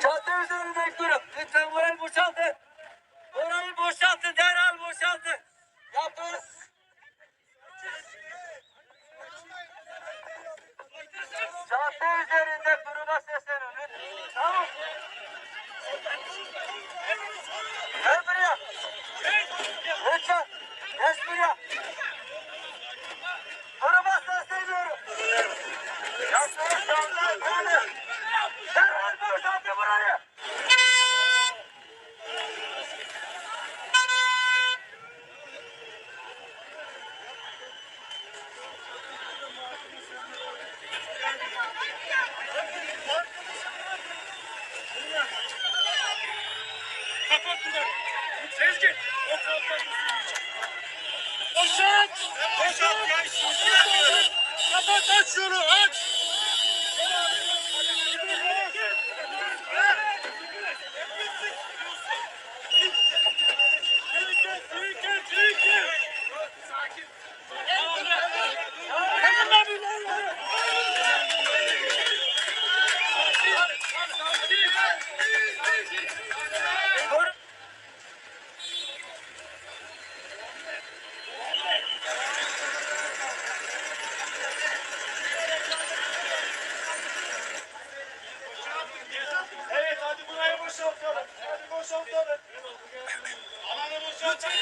Çatı üzerinde kurup lütfen moral boşaltın. Morali boşaltın, derhal boşaltın. Yapın. Çatı üzerinde duruma seslenin lütfen. Tamam. Gel buraya. Lütfen. Geç buraya. Duruma sesleniyorum. Yapın şanlar böyle. Derhal boşaltın burayı. Kapat bunları. Sezgin. Boşalt. Boşalt. Kapat, aç şunu, aç. Evet, hadi burayı boşaltalım. Hadi boşaltalım. Alanı boşaltalım.